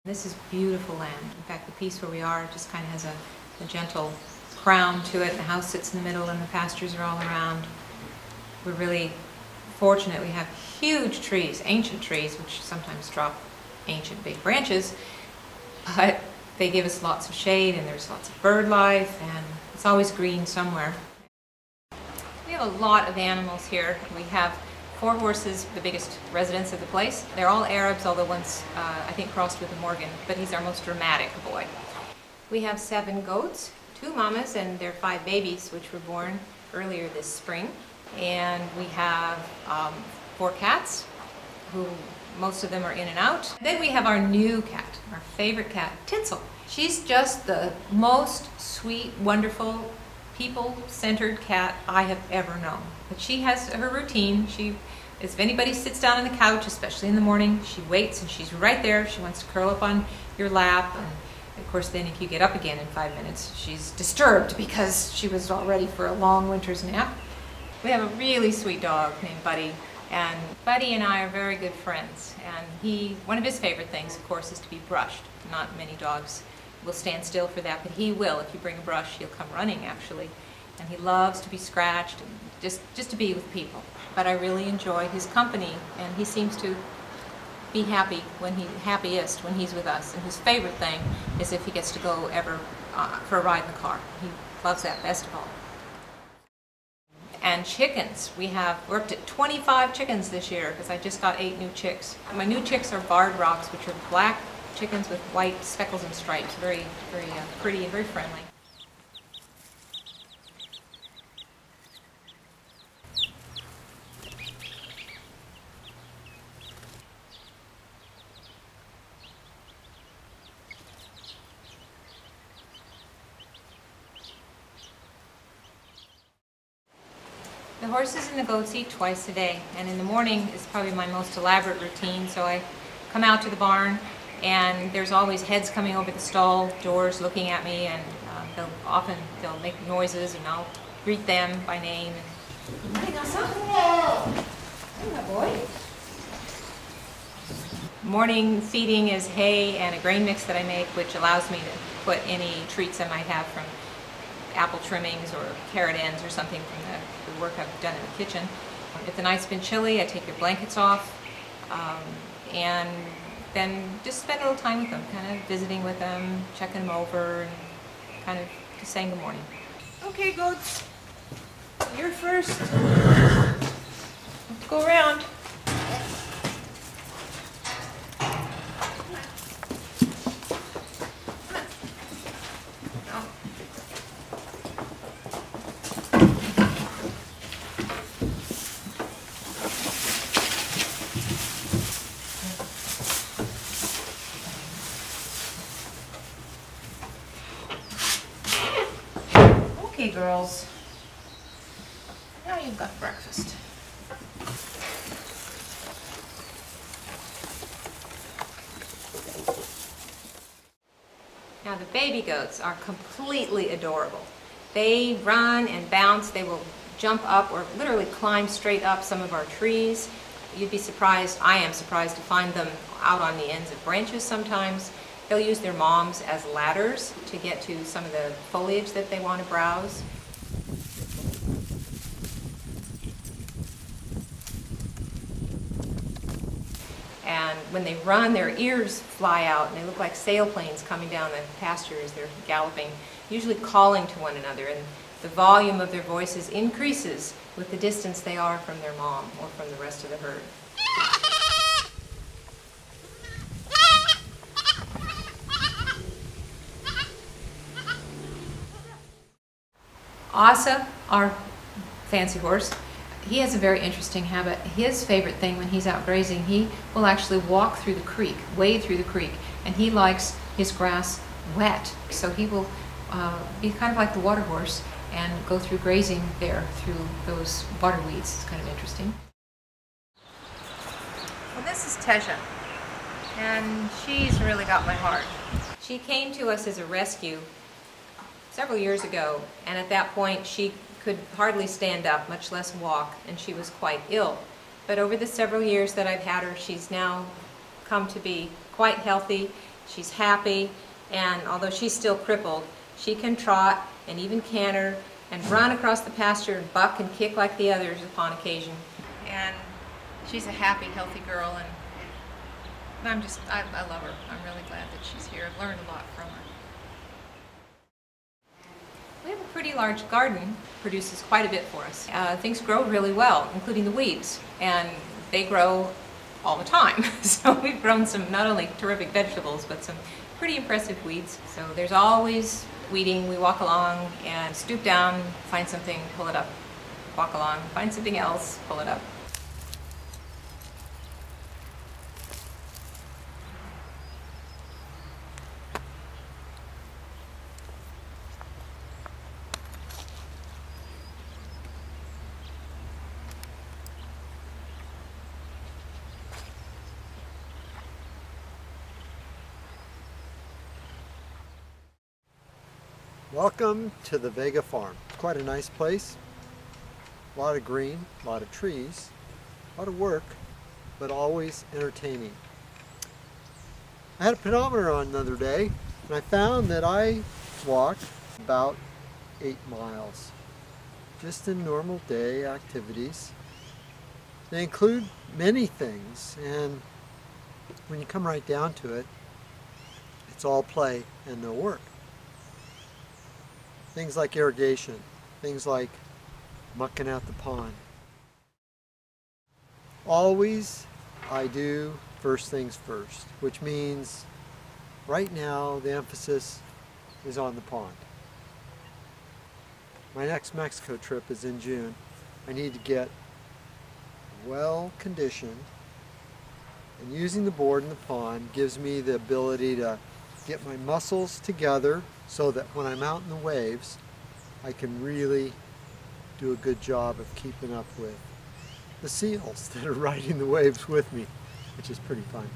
This is beautiful land. In fact, the piece where we are just kind of has a gentle crown to it. The house sits in the middle and the pastures are all around. We're really fortunate. We have huge trees, ancient trees, which sometimes drop ancient big branches, but they give us lots of shade and there's lots of bird life and it's always green somewhere. We have a lot of animals here. We have 4 horses, the biggest residents of the place. They're all Arabs, although one's, I think, crossed with a Morgan, but he's our most dramatic boy. We have 7 goats, 2 mamas, and their 5 babies, which were born earlier this spring. And we have 4 cats, who most of them are in and out. Then we have our new cat, our favorite cat, Tinsel. She's just the most sweet, wonderful, people-centered cat I have ever known. But she has her routine. If anybody sits down on the couch, especially in the morning, she waits and she's right there. She wants to curl up on your lap. And of course, then if you get up again in 5 minutes, she's disturbed because she was all ready for a long winter's nap. We have a really sweet dog named Buddy. And Buddy and I are very good friends. And one of his favorite things, of course, is to be brushed. Not many dogs will stand still for that, but he will. If you bring a brush, he'll come running, actually. And he loves to be scratched and just to be with people. But I really enjoy his company, and he seems to be happiest when he's with us. And his favorite thing is if he gets to go ever for a ride in the car. He loves that best of all. And chickens, we're up to 25 chickens this year because I just got 8 new chicks. My new chicks are barred rocks, which are black chickens with white speckles and stripes. Very, very pretty and very friendly. The horses and the goats eat twice a day, and in the morning is probably my most elaborate routine. So I come out to the barn, and there's always heads coming over the stall doors looking at me, and they'll make noises, and I'll greet them by name. Boy. Morning feeding is hay and a grain mix that I make, which allows me to put any treats I might have from apple trimmings or carrot ends or something from the work I've done in the kitchen. If the night's been chilly, I take their blankets off and then just spend a little time with them, kind of visiting with them, checking them over, and kind of just saying good morning. Okay, goats, you're first. Let's go around. Okay, girls, now you've got breakfast. Now the baby goats are completely adorable. They run and bounce. They will jump up or literally climb straight up some of our trees. You'd be surprised, I am surprised, to find them out on the ends of branches sometimes. They'll use their moms as ladders to get to some of the foliage that they want to browse. And when they run, their ears fly out and they look like sailplanes coming down the pasture as they're galloping, usually calling to one another. And the volume of their voices increases with the distance they are from their mom or from the rest of the herd. Asa, our fancy horse, he has a very interesting habit. His favorite thing when he's out grazing, he will actually walk through the creek, wade through the creek, and he likes his grass wet. So he will be kind of like the water horse and go through grazing there through those water weeds. It's kind of interesting. Well, this is Tesha, and she's really got my heart. She came to us as a rescue several years ago, and at that point she could hardly stand up, much less walk, and she was quite ill. But over the several years that I've had her, she's now come to be quite healthy She's happy, and although she's still crippled, she can trot and even canter and run across the pasture and buck and kick like the others upon occasion. And she's a happy, healthy girl, and I love her. I'm really glad that she's here. I've learned a lot from her. We have a pretty large garden, produces quite a bit for us. Things grow really well, including the weeds, and they grow all the time. So we've grown some not only terrific vegetables, but some pretty impressive weeds. So there's always weeding. We walk along and stoop down, find something, pull it up. Walk along, find something else, pull it up. Welcome to the Vega Farm. It's quite a nice place. A lot of green, a lot of trees, a lot of work, but always entertaining. I had a pedometer on the other day, and I found that I walk about 8 miles, just in normal day activities. They include many things, and when you come right down to it, it's all play and no work. Things like irrigation, things like mucking out the pond. Always I do first things first, which means right now the emphasis is on the pond. My next Mexico trip is in June. I need to get well conditioned, and using the board in the pond gives me the ability to get my muscles together so that when I'm out in the waves, I can really do a good job of keeping up with the seals that are riding the waves with me, which is pretty fun.